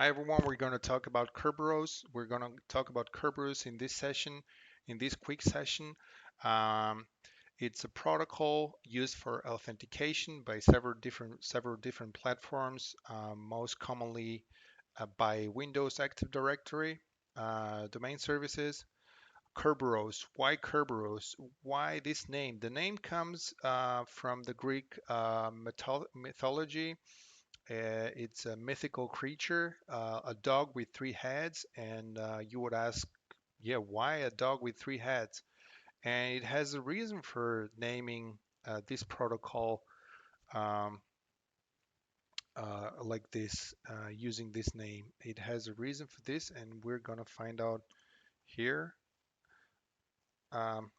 Hi everyone, we're going to talk about Kerberos. We're going to talk about Kerberos in this session, in this quick session. Um, it's a protocol used for authentication by several different platforms, most commonly by Windows Active Directory, domain services. Kerberos. Why Kerberos? Why this name? The name comes from the Greek mythology. It's a mythical creature, a dog with three heads, and you would ask, yeah, why a dog with three heads? And it has a reason for naming this protocol um, like this, using this name. It has a reason for this, and we're gonna find out here. Um,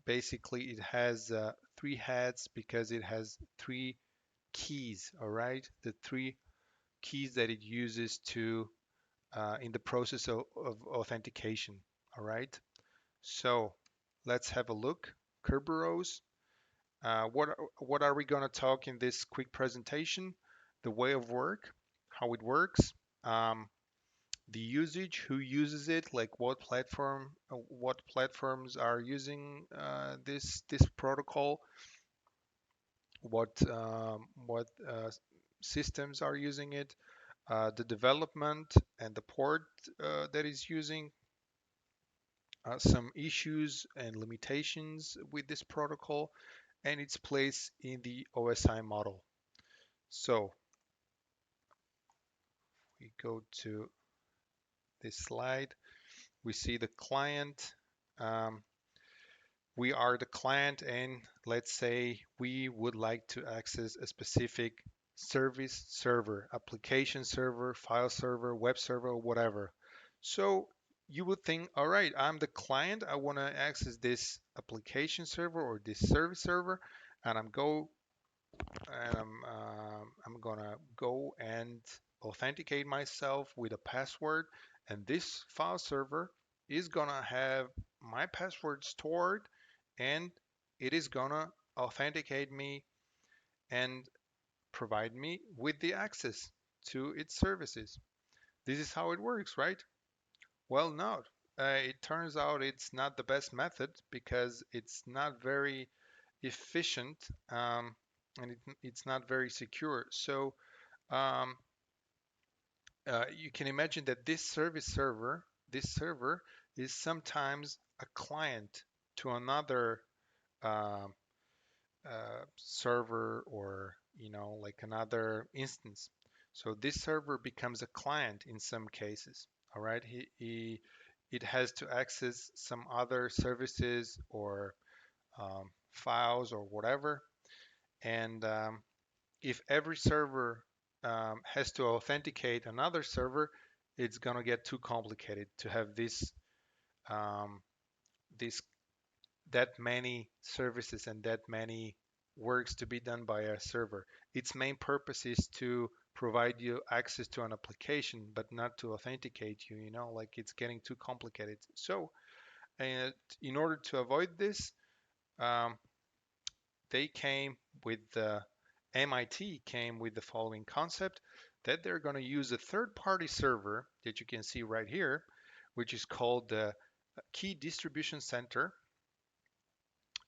Basically, it has three heads because it has three keys, all right? The three keys that it uses to in the process of authentication. All right. So let's have a look. Kerberos. What are we going to talk in this quick presentation? The way of work, how it works, um, the usage, who uses it, like what platforms are using this protocol, what systems are using it, the development and the port that is using, some issues and limitations with this protocol, and its place in the OSI model. So we go to this slide, we see the client. Um, we are the client, and let's say we would like to access a specific service server, application server, file server, web server, whatever. So you would think, all right, I'm the client. I want to access this application server or this service server, and I'm gonna go and authenticate myself with a password, and this file server is gonna have my password stored, and it is gonna authenticate me and provide me with the access to its services. This is how it works, right? Well, no. It turns out it's not the best method because it's not very efficient, and it's not very secure. So um, you can imagine that this server is sometimes a client to another um, server, or like another instance. So this server becomes a client in some cases. All right, it has to access some other services or files or whatever. And if every server has to authenticate another server, it's gonna get too complicated to have um, this that many services and that many works to be done by a server. Its main purpose is to provide you access to an application, but not to authenticate you. Like it's getting too complicated. So, and in order to avoid this, um, they came with the MIT came with the following concept that they're going to use a third-party server that you can see right here, which is called the Key Distribution Center,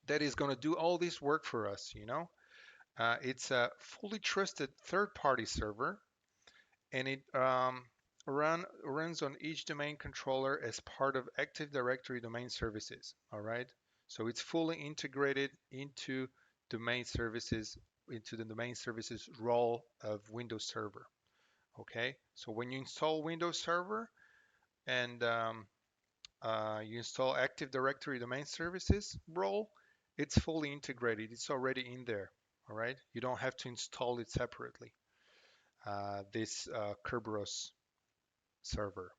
that is going to do all this work for us. It's a fully trusted third-party server, and it runs on each domain controller as part of Active Directory domain services. All right, so it's fully integrated domain services into the domain services role of Windows Server. Okay, so when you install Windows Server and you install Active Directory domain services role, it's fully integrated. It's already in there. All right, you don't have to install it separately. This Kerberos server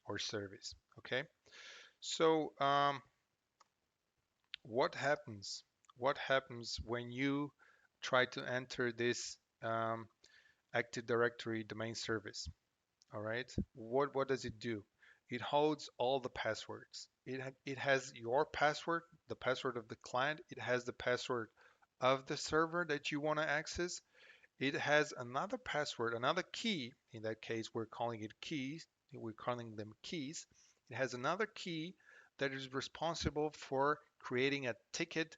or service. Okay, so what happens? What happens when you try to enter this Active Directory domain service? All right, what does it do? It holds all the passwords. It has your password, the password of the client. It has the password of the server that you want to access, it has another password, another key. In that case, we're calling it keys. We're calling them keys. It has another key that is responsible for creating a ticket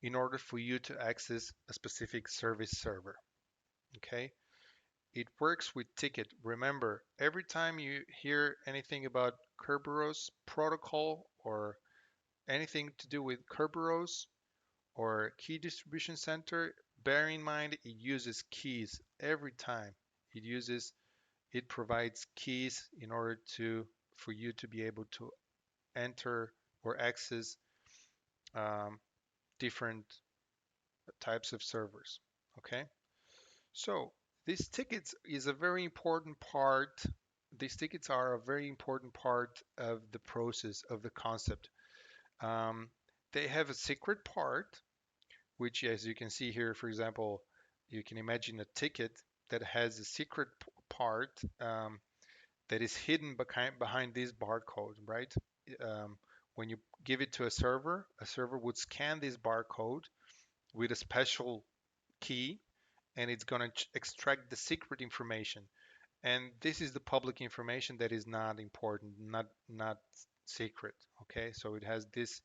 in order for you to access a specific service server. Okay? It works with ticket. Remember, every time you hear anything about Kerberos protocol or anything to do with Kerberos or key distribution center, bear in mind it uses keys every time. It uses it provides keys in order to for you to be able to enter or access um, different types of servers. Okay, so these tickets is a very important part. These tickets are a very important part of the process of the concept. Um, they have a secret part, which, as you can see here, for example, you can imagine a ticket that has a secret part that is hidden behind this barcode, right? Um, when you give it to a server would scan this barcode with a special key, and it's going to extract the secret information. And this is the public information that is not important, not secret. Okay, so it has this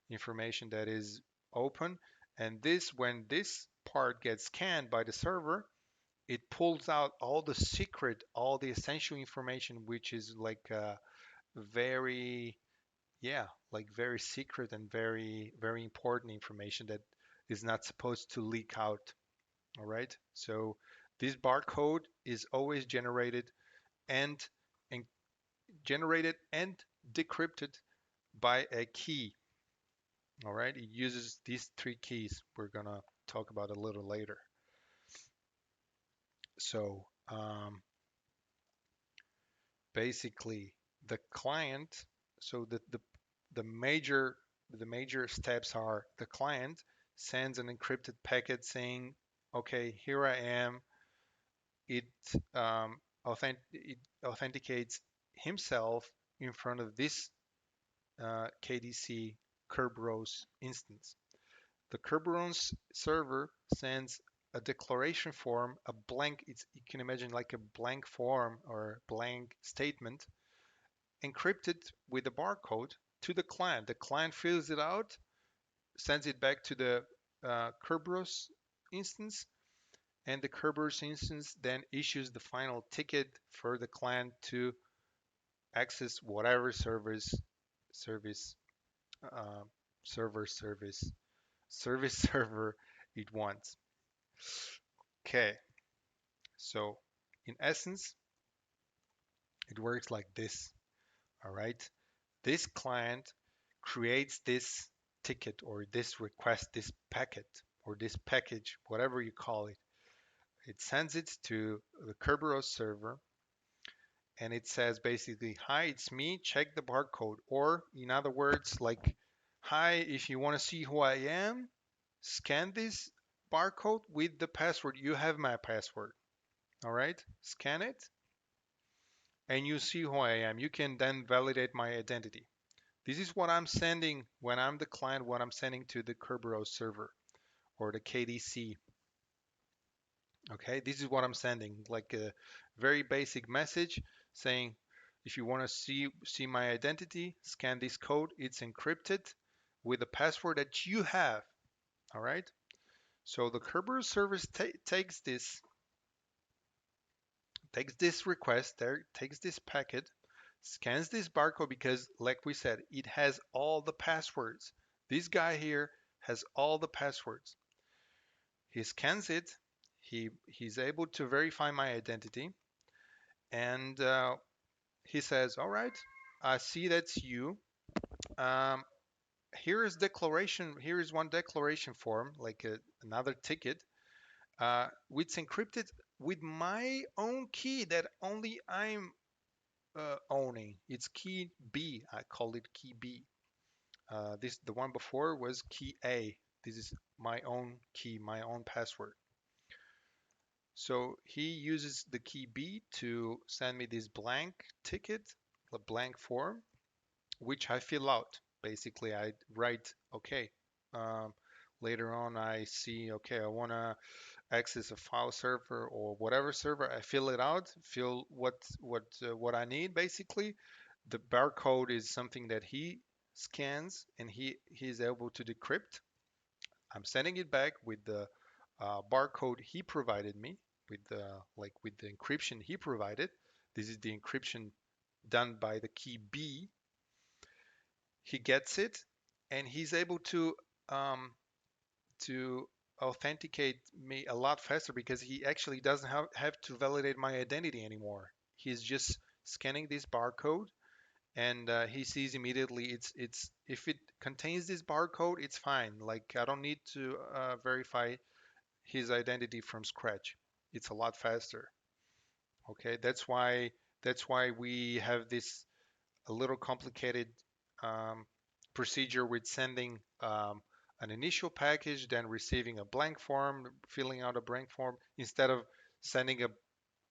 information that is open, and this when this part gets scanned by the server, it pulls out all the secret, all the essential information, which is like very, yeah, like very secret and very important information that is not supposed to leak out. All right. So this barcode is always and, and generated and decrypted by a key. All right. It uses these three keys we're gonna talk about a little later. So basically the client, so the major steps are the client sends an encrypted packet saying, okay, here I am. It, it authenticates himself in front of this KDC Kerberos instance. The Kerberos server sends a declaration form, a blank, you can imagine like a blank form or blank statement encrypted with a barcode to the client. The client fills it out, sends it back to the Kerberos instance, and the Kerberos instance then issues the final ticket for the client to access whatever service, uh, service, service server it wants. Okay, so in essence, it works like this. All right. This client creates this ticket or this request, this packet or this package, whatever you call it. It sends it to the Kerberos server and it says basically, hi, it's me, check the barcode. Or in other words, like, hi, if you want to see who I am, scan this barcode with the password. You have my password. All right, scan it and you see who I am. You can then validate my identity. This is what I'm sending when I'm the client, what I'm sending to the Kerberos server or the KDC. Okay, this is what I'm sending, like a very basic message saying, if you want to see my identity, scan this code. It's encrypted with a password that you have. All right. So the Kerberos service takes this request there, takes this packet, scans this barcode because, like we said, it has all the passwords. This guy here has all the passwords. He scans it. He's able to verify my identity, and he says, "All right, I see that's you. Um, here is declaration. Here is one declaration form, like another ticket. It's encrypted with my own key that only I'm owning. It's key B. I call it key B. This the one before was key A. This is my own key, my own password. So he uses the key B to send me this blank ticket, a blank form, which I fill out. Basically, I write, okay, um, Later on, I see, okay, I want to access a file server or whatever server. I fill it out, fill what I need basically. The barcode is something that he scans and he's able to decrypt. I'm sending it back with the barcode he provided me with the encryption he provided. This is the encryption done by the key B. He gets it, and he's able um, to authenticate me a lot faster because he actually doesn't have to validate my identity anymore. He's just scanning this barcode, and he sees immediately it's if it contains this barcode, it's fine. Like I don't need to verify his identity from scratch. It's a lot faster. Okay, that's why we have this a little complicated um, procedure with sending an initial package, then receiving a blank form, filling out a blank form, instead of sending a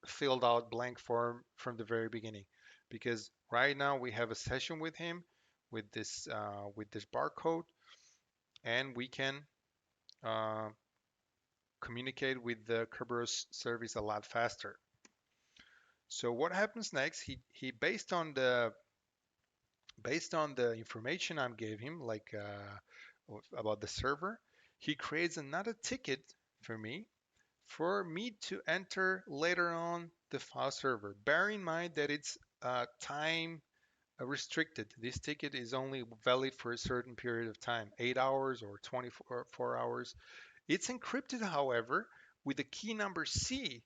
filled out blank form from the very beginning. Because right now we have a session with him with this barcode, and we can uh, communicate with the Kerberos service a lot faster. So what happens next? He based on the information I gave him, like about the server, he creates another ticket for me to enter later on the file server. Bear in mind that it's time restricted. This ticket is only valid for a certain period of time, 8 hours or 24 hours. It's encrypted, however, with the key number C.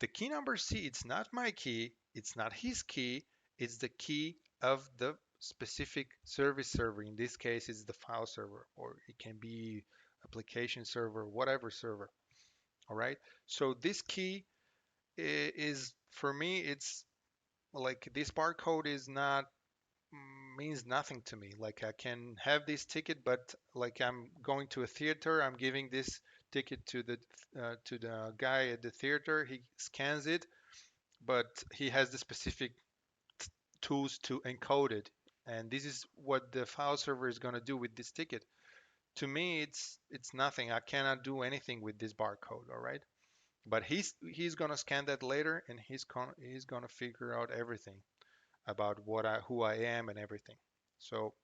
The key number C, it's not my key, it's not his key, it's the key of the specific service server. In this case, it's the file server, or it can be application server, whatever server. All right. So this key is for me, it's like this barcode is not means nothing to me. Like I can have this ticket, but like I'm going to a theater, I'm giving this ticket to the guy at the theater. He scans it, but he has the specific tools to encode it. And this is what the file server is going to do with this ticket. To me, it's nothing. I cannot do anything with this barcode. All right. But he's gonna scan that later, and he's gonna figure out everything about who I am and everything. So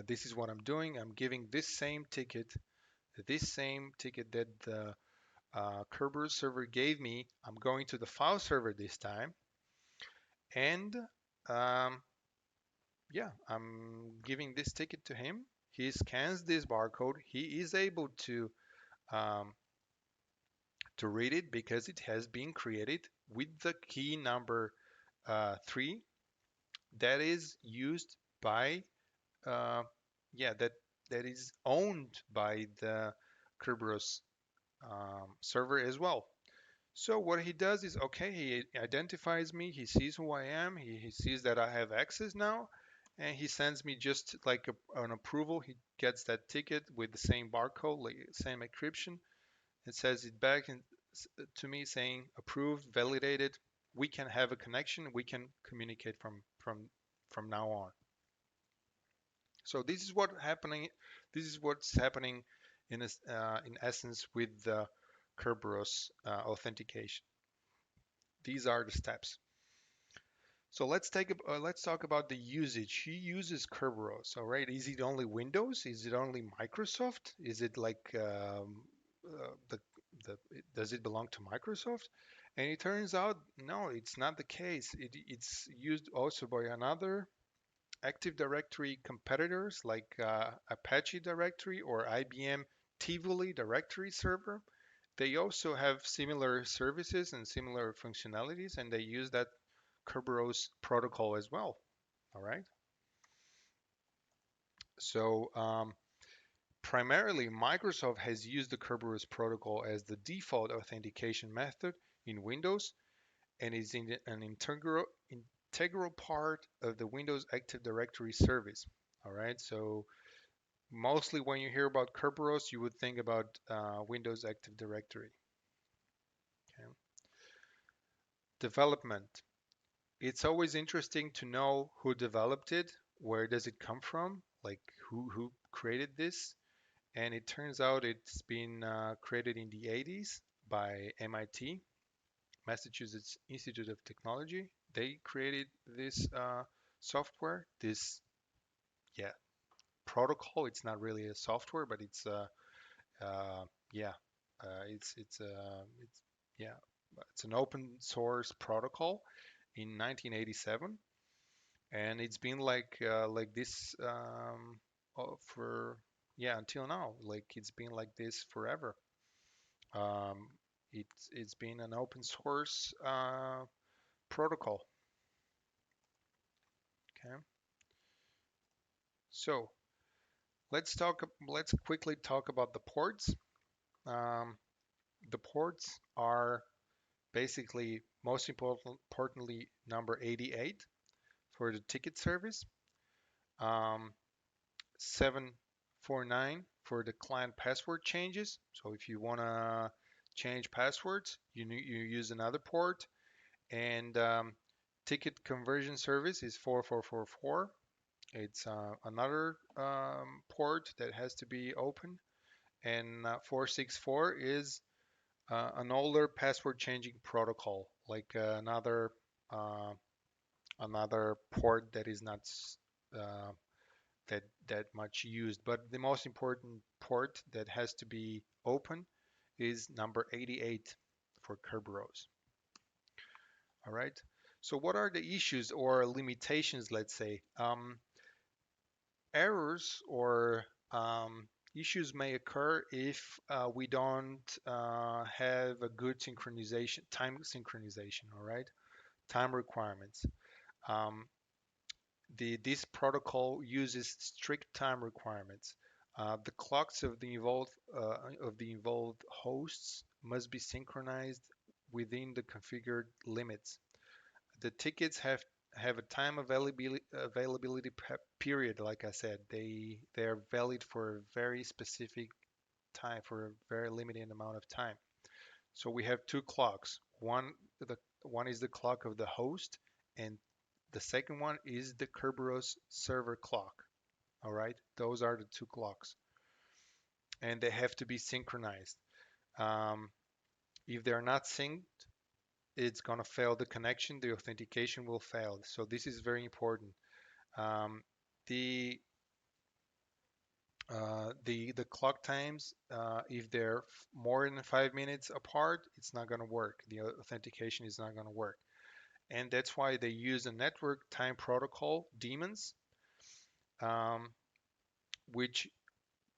this is what I'm doing. I'm giving this same ticket that the Kerberos server gave me. I'm going to the file server this time, and um, yeah, I'm giving this ticket to him. He scans this barcode. He is able um, to read it because it has been created with the key number 3 that is used by uh, yeah that is owned by the Kerberos server as well. So what he does is, okay, he identifies me, he sees who I am, he sees that I have access now, and he sends me just like an approval. He gets that ticket with the same barcode, like same encryption. It says it back to me saying approved, validated. We can have a connection. We can communicate from now on. So this is what happening. This is what's happening in essence with the Kerberos authentication. These are the steps. So let's talk about the usage. He uses Kerberos, all right? Is it only Windows? Is it only Microsoft? Is it like the does it belong to Microsoft? And it turns out no, it's not the case. It's used also by another Active Directory competitors like Apache Directory or IBM Tivoli Directory Server. They also have similar services and similar functionalities, and they use that Kerberos protocol as well. All right. So primarily, Microsoft has used the Kerberos protocol as the default authentication method in Windows and is an integral part of the Windows Active Directory service. All right. So mostly when you hear about Kerberos, you would think about Windows Active Directory. Okay. Development. It's always interesting to know who developed it, where does it come from, like who created this. And it turns out it's been created in the 80s by MIT, Massachusetts Institute of Technology. They created this software, this yeah protocol. It's not really a software, but it's yeah, it's yeah, it's an open source protocol in 1987, and it's been like this for yeah until now. Like it's been like this forever. Um, it's been an open source protocol. Okay, so let's quickly talk about the ports. Um, the ports are basically importantly number 88 for the ticket service, um, 749 for the client password changes. So if you want to change passwords, you use another port, and ticket conversion service is 4444. It's another port that has to be open, and 464 is an older password changing protocol, like uh, another port that is not uh, that much used. But the most important port that has to be open is number 88 for Kerberos. All right. So what are the issues or limitations, let's say? Errors or issues may occur if we don't have a good synchronization, time synchronization, all right? Time requirements. Um, this protocol uses strict time requirements. The clocks of the involved hosts must be synchronized within the configured limits. The tickets have a time availability period. Like I said, they are valid for a very specific time, for a very limited amount of time. So we have two clocks. One is the clock of the host, and the second one is the Kerberos server clock. All right, those are the two clocks, and they have to be synchronized. Um, if they're not synced, it's gonna fail the connection. The authentication will fail. So this is very important. Um, the the clock times, if they're more than 5 minutes apart, it's not gonna work. The authentication is not gonna work, and that's why they use a network time protocol, daemons, um, which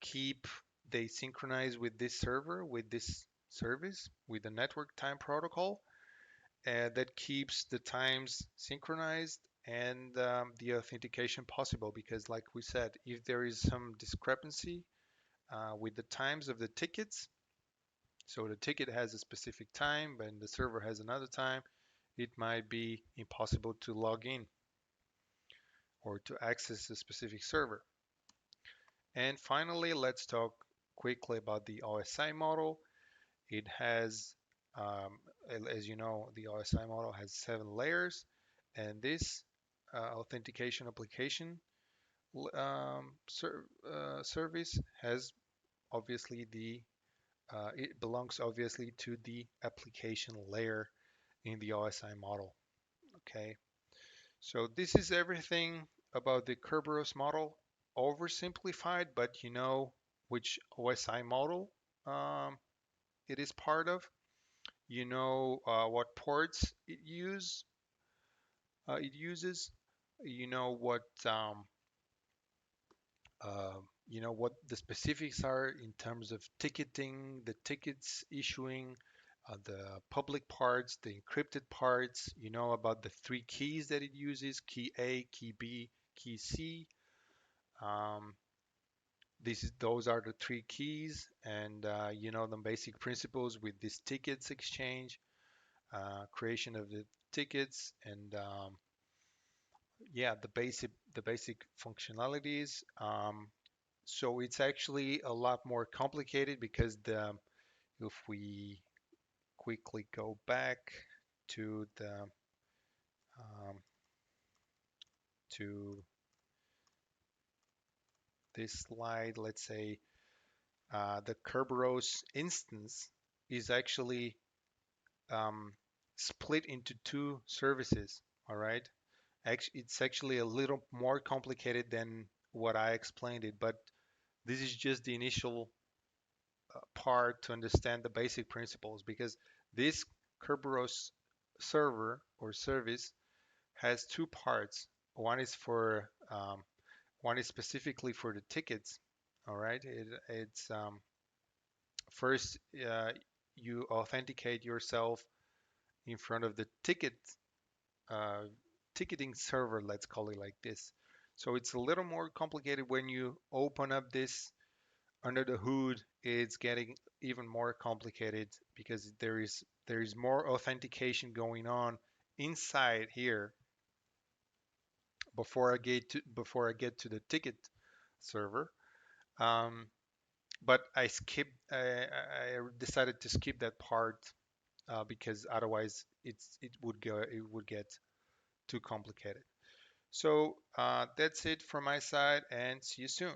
keep they synchronize with this server, with this service, with the network time protocol, that keeps the times synchronized and the authentication possible. Because, like we said, if there is some discrepancy with the times of the tickets, so the ticket has a specific time, but the server has another time, it might be impossible to log in or to access a specific server. And finally, let's talk quickly about the OSI model. It has, um, as you know, the OSI model has 7 layers, and this authentication application service has obviously it belongs obviously to the application layer in the OSI model. Okay, so this is everything about the Kerberos model, oversimplified, but you know which OSI model um, it is part of. You know what ports it uses. You know what uh, you know what the specifics are in terms of ticketing, the tickets issuing, the public parts, the encrypted parts. You know about the 3 keys that it uses: key A, key B, key C. Um, those are the 3 keys, and you know the basic principles with this tickets exchange, creation of the tickets, and yeah, the basic functionalities. So it's actually a lot more complicated because if we quickly go back to the um, to this slide, let's say The Kerberos instance is actually um, split into two services. All right. It's actually a little more complicated than what I explained it, but this is just the initial part to understand the basic principles because this Kerberos server or service has two parts. One is for one is specifically for the tickets. All right, it's first you authenticate yourself in front of the uh, ticketing server, let's call it like this. So it's a little more complicated when you open up this under the hood. It's getting even more complicated because there is more authentication going on inside here before I get to the ticket server. Um, but I decided to skip that part because otherwise it would get too complicated. So that's it from my side, and see you soon.